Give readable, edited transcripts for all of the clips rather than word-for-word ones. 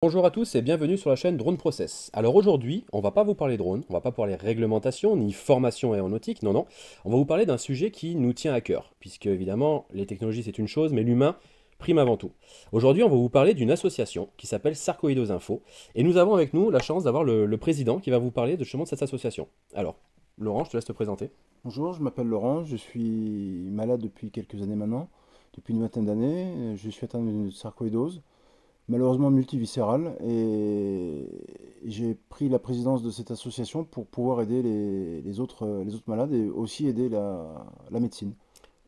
Bonjour à tous et bienvenue sur la chaîne Drone Process. Alors aujourd'hui, on va pas vous parler drone, on va pas parler réglementation ni formation aéronautique, non, non. On va vous parler d'un sujet qui nous tient à cœur, puisque évidemment, les technologies c'est une chose, mais l'humain prime avant tout. Aujourd'hui, on va vous parler d'une association qui s'appelle Sarcoidos Info, et nous avons avec nous la chance d'avoir le président qui va vous parler justement de cette association. Alors, Laurent, je te laisse te présenter. Bonjour, je m'appelle Laurent, je suis malade depuis quelques années maintenant, depuis une vingtaine d'années. Je suis atteint d'une sarcoïdose, malheureusement multiviscérale, et j'ai pris la présidence de cette association pour pouvoir aider les autres malades et aussi aider la médecine.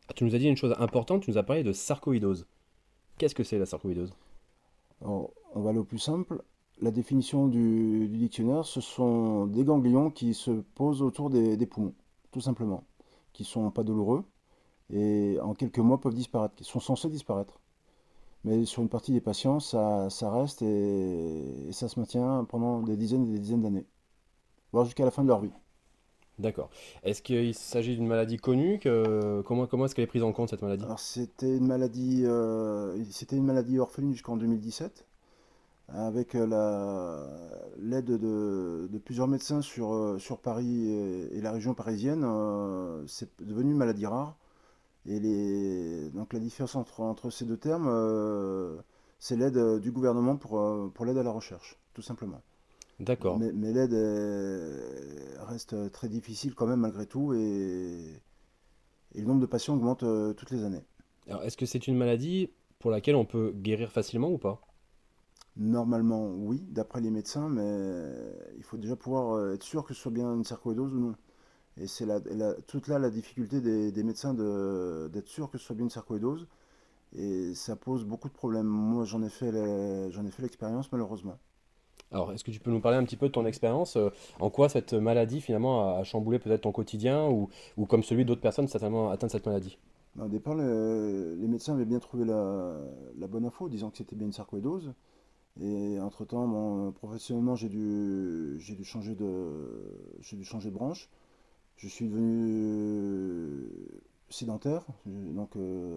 Ah, tu nous as dit une chose importante, tu nous as parlé de sarcoïdose. Qu'est-ce que c'est la sarcoïdose? Alors, on va aller au plus simple. La définition du dictionnaire, ce sont des ganglions qui se posent autour des poumons, tout simplement, qui sont pas douloureux et en quelques mois peuvent disparaître, qui sont censés disparaître. Mais sur une partie des patients, ça reste et ça se maintient pendant des dizaines et des dizaines d'années, voire jusqu'à la fin de leur vie. D'accord. Est-ce qu'il s'agit d'une maladie connue comment est-ce qu'elle est prise en compte cette maladie? Alors c'était une maladie orpheline jusqu'en 2017, avec l'aide de plusieurs médecins sur Paris et la région parisienne. C'est devenu une maladie rare. Et donc la différence entre ces deux termes, c'est l'aide du gouvernement pour l'aide à la recherche, tout simplement. D'accord. Mais l'aide reste très difficile quand même malgré tout et le nombre de patients augmente toutes les années. Alors, est-ce que c'est une maladie pour laquelle on peut guérir facilement ou pas? Normalement, oui, d'après les médecins, mais il faut déjà pouvoir être sûr que ce soit bien une sarcoïdose ou non. Et c'est toute là la difficulté des médecins d'être sûr que ce soit bien une sarcoïdose. Et ça pose beaucoup de problèmes. Moi, j'en ai fait l'expérience malheureusement. Alors, est-ce que tu peux nous parler un petit peu de ton expérience? En quoi cette maladie finalement a chamboulé peut-être ton quotidien ou comme celui d'autres personnes certainement atteintes de cette maladie? Au départ, les médecins avaient bien trouvé la bonne info, disant que c'était bien une sarcoïdose. Et entre-temps, bon, professionnellement, j'ai dû changer de branche. Je suis devenu sédentaire, donc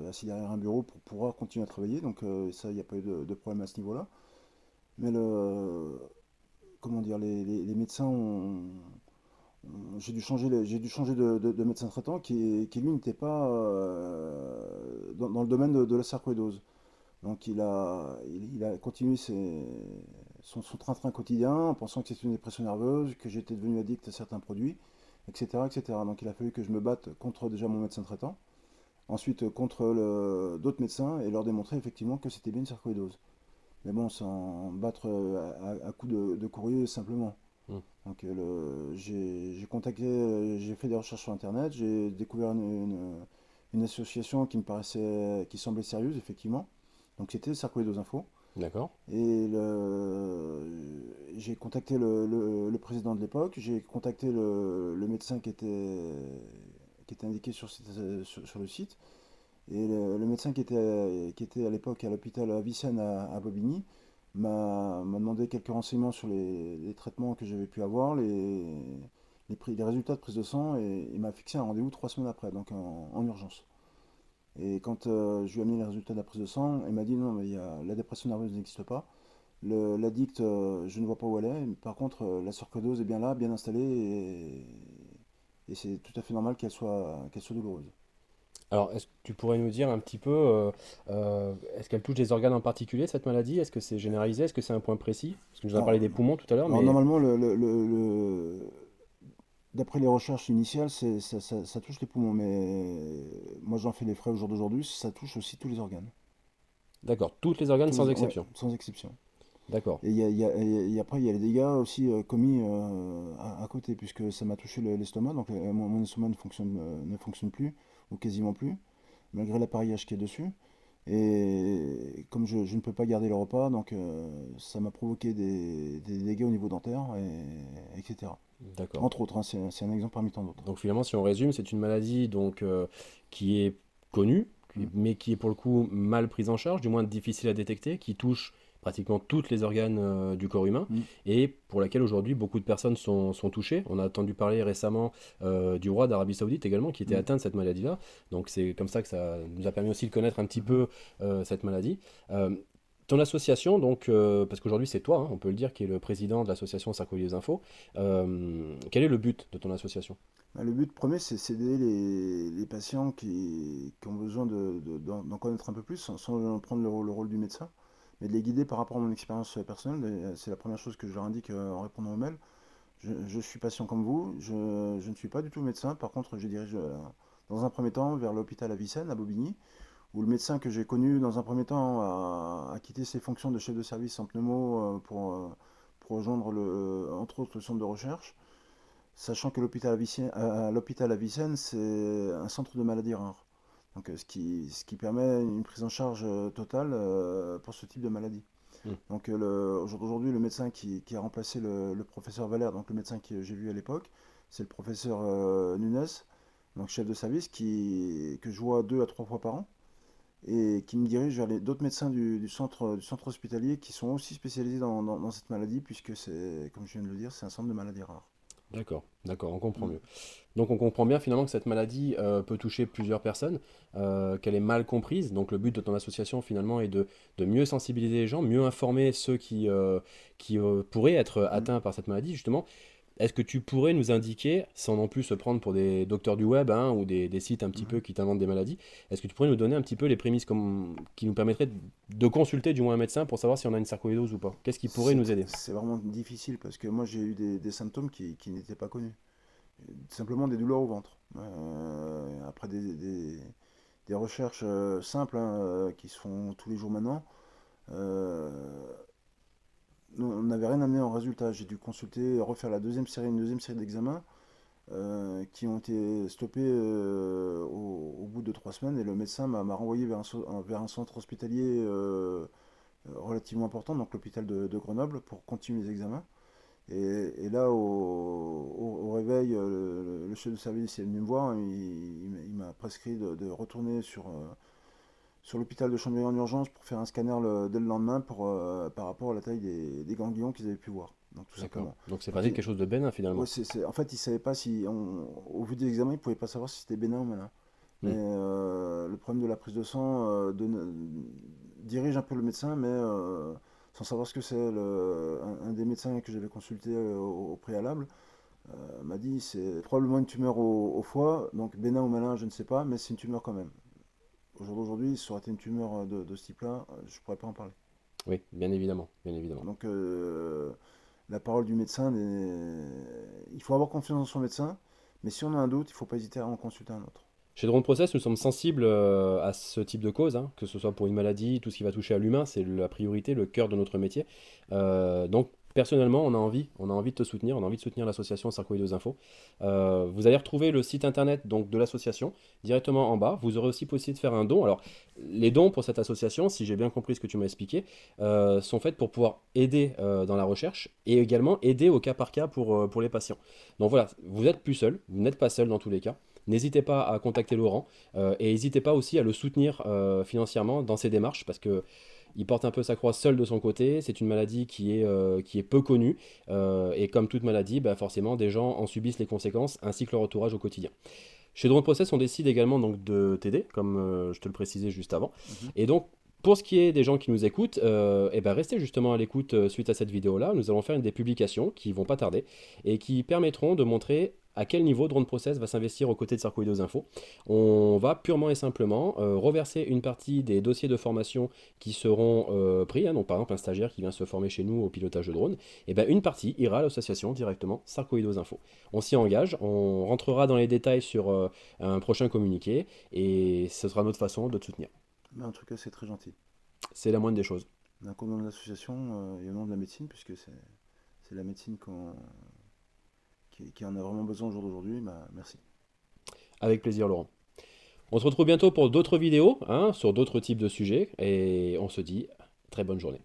assis derrière un bureau pour pouvoir continuer à travailler. Donc ça, il n'y a pas eu de problème à ce niveau-là. Mais comment dire, les médecins j'ai dû changer de médecin traitant qui lui n'était pas dans le domaine de la sarcoïdose. Donc il a continué son train-train quotidien en pensant que c'était une dépression nerveuse, que j'étais devenu addict à certains produits, etc., etc. Donc il a fallu que je me batte contre déjà mon médecin traitant, ensuite contre d'autres médecins et leur démontrer effectivement que c'était bien une sarcoïdose. Mais bon, sans battre à coups de courrier simplement. Hmm. Donc j'ai contacté, j'ai fait des recherches sur Internet, j'ai découvert une association qui semblait sérieuse, effectivement. Donc c'était Sarcoïdos Info. D'accord. Et j'ai contacté le président de l'époque, j'ai contacté le médecin qui était indiqué sur le site. Et le médecin qui était à l'époque à l'hôpital Avicenne à Bobigny m'a demandé quelques renseignements sur les traitements que j'avais pu avoir, les résultats de prise de sang, et il m'a fixé un rendez-vous 3 semaines après, donc en urgence. Et quand je lui ai amené les résultats de la prise de sang, il m'a dit non, mais la dépression nerveuse n'existe pas. L'addict, je ne vois pas où elle est. Mais par contre, la sarcoïdose est bien là, bien installée, et c'est tout à fait normal qu'elle soit douloureuse. Alors, est-ce que tu pourrais nous dire un petit peu, est-ce qu'elle touche des organes en particulier, cette maladie? Est-ce que c'est généralisé? Est-ce que c'est un point précis? Parce que nous as Alors, parlé des poumons tout à l'heure, alors mais normalement, d'après les recherches initiales, ça touche les poumons, mais moi j'en fais les frais au jour d'aujourd'hui, ça touche aussi tous les organes. d'accord, tous les organes sans Ouais, exception. sans exception. D'accord. Et, après, il y a les dégâts aussi commis à côté, puisque ça m'a touché l'estomac, donc mon estomac ne fonctionne plus, ou quasiment plus, malgré l'appareillage qui est dessus. Et comme je ne peux pas garder le repas, donc ça m'a provoqué des dégâts au niveau dentaire, etc. D'accord. Entre autres, hein, c'est un exemple parmi tant d'autres. Donc finalement, si on résume, c'est une maladie qui est connue, Mm. mais qui est pour le coup mal prise en charge, du moins difficile à détecter, qui touche pratiquement tous les organes du corps humain, Mm. et pour laquelle aujourd'hui beaucoup de personnes sont touchées. On a entendu parler récemment du roi d'Arabie Saoudite également, qui était Mm. atteint de cette maladie-là. Donc c'est comme ça que ça nous a permis aussi de connaître un petit Mhm. peu cette maladie. Euh, Ton association, donc, parce qu'aujourd'hui c'est toi, hein, on peut le dire, qui est le président de l'association Sarkozy Info, quel est le but de ton association? Bah, le but premier, c'est d'aider les patients qui ont besoin d'en connaître un peu plus, sans prendre le rôle du médecin, mais de les guider par rapport à mon expérience personnelle. C'est la première chose que je leur indique en répondant aux mails. Je suis patient comme vous, je ne suis pas du tout médecin. Par contre, je dirige dans un premier temps vers l'hôpital Avicenne à Bobigny, où le médecin que j'ai connu dans un premier temps a quitté ses fonctions de chef de service en pneumo pour rejoindre entre autres le centre de recherche, sachant que l'hôpital Avicenne, c'est un centre de maladies rares. Donc, ce qui permet une prise en charge totale pour ce type de maladie. Hmm. Donc aujourd'hui, le médecin qui a remplacé le professeur Valère, donc le médecin que j'ai vu à l'époque, c'est le professeur Nunes, donc chef de service, que je vois 2 à 3 fois par an, et qui me dirige vers d'autres médecins du centre hospitalier qui sont aussi spécialisés dans cette maladie, puisque c'est, comme je viens de le dire, c'est un centre de maladies rares. D'accord, d'accord, on comprend Mm. mieux. Donc on comprend bien finalement que cette maladie peut toucher plusieurs personnes, qu'elle est mal comprise. Donc le but de ton association finalement est de mieux sensibiliser les gens, mieux informer ceux qui pourraient être Mm. atteints par cette maladie, justement. Est-ce que tu pourrais nous indiquer, sans non plus se prendre pour des docteurs du web, hein, ou des sites un petit Mhm. peu qui t'inventent des maladies, est-ce que tu pourrais nous donner un petit peu les prémices qui nous permettraient de consulter du moins un médecin pour savoir si on a une sarcoïdose ou pas? Qu'est-ce qui pourrait nous aider? C'est vraiment difficile parce que moi j'ai eu des symptômes qui n'étaient pas connus. Simplement des douleurs au ventre. Après des recherches simples hein, qui se font tous les jours maintenant, euh, on n'avait rien amené en résultat. J'ai dû consulter, refaire une deuxième série d'examens qui ont été stoppés au bout de 3 semaines et le médecin m'a renvoyé vers un centre hospitalier relativement important, donc l'hôpital de Grenoble, pour continuer les examens. Et là, au réveil, le chef de service est venu me voir, il m'a prescrit de retourner sur l'hôpital de Chambéry en urgence pour faire un scanner dès le lendemain par rapport à la taille des ganglions qu'ils avaient pu voir. Donc tout D'accord. simplement. Donc c'est pas Donc, quelque chose de bénin ouais, finalement. en fait, il savait pas si, au vu des examens, il pouvait pas savoir si c'était bénin ou malin. Mais Hmm. le problème de la prise de sang dirige un peu le médecin, mais sans savoir ce que c'est. Un des médecins que j'avais consulté au préalable m'a dit c'est probablement une tumeur au foie, donc bénin ou malin, je ne sais pas, mais c'est une tumeur quand même. Au jour d'aujourd'hui, ça aurait été une tumeur de ce type-là, je pourrais pas en parler. Oui, bien évidemment, bien évidemment. Donc la parole du médecin, il faut avoir confiance dans son médecin, mais si on a un doute, il ne faut pas hésiter à en consulter un autre. Chez Drone Process, nous sommes sensibles à ce type de cause, hein, que ce soit pour une maladie, tout ce qui va toucher à l'humain, c'est la priorité, le cœur de notre métier. Donc, personnellement, on a envie de te soutenir, on a envie de soutenir l'association Sarcoïdosis Info. Vous allez retrouver le site internet donc, de l'association directement en bas. Vous aurez aussi possibilité de faire un don. Alors, les dons pour cette association, si j'ai bien compris ce que tu m'as expliqué, sont faits pour pouvoir aider dans la recherche et également aider au cas par cas pour les patients. Donc voilà, vous n'êtes plus seul, vous n'êtes pas seul dans tous les cas. N'hésitez pas à contacter Laurent et n'hésitez pas aussi à le soutenir financièrement dans ses démarches parce que il porte un peu sa croix seul de son côté. C'est une maladie qui est peu connue et comme toute maladie, bah, forcément des gens en subissent les conséquences ainsi que leur entourage au quotidien. Chez Drone Process, on décide également donc de t'aider, comme je te le précisais juste avant. Mhm. Et donc, pour ce qui est des gens qui nous écoutent, eh ben restez justement à l'écoute suite à cette vidéo-là. Nous allons faire des publications qui vont pas tarder et qui permettront de montrer à quel niveau Drone Process va s'investir aux côtés de Sarcoidos Info. On va purement et simplement reverser une partie des dossiers de formation qui seront pris. Hein, donc par exemple un stagiaire qui vient se former chez nous au pilotage de drone, et ben une partie ira à l'association directement Sarcoidos Info. On s'y engage, on rentrera dans les détails sur un prochain communiqué et ce sera notre façon de te soutenir. Mais en tout cas, c'est très gentil. C'est la moindre des choses. Donc, au nom de l'association et au nom de la médecine, puisque c'est la médecine qui en a vraiment besoin au jour d'aujourd'hui, bah, merci. Avec plaisir, Laurent. On se retrouve bientôt pour d'autres vidéos hein, sur d'autres types de sujets et on se dit très bonne journée.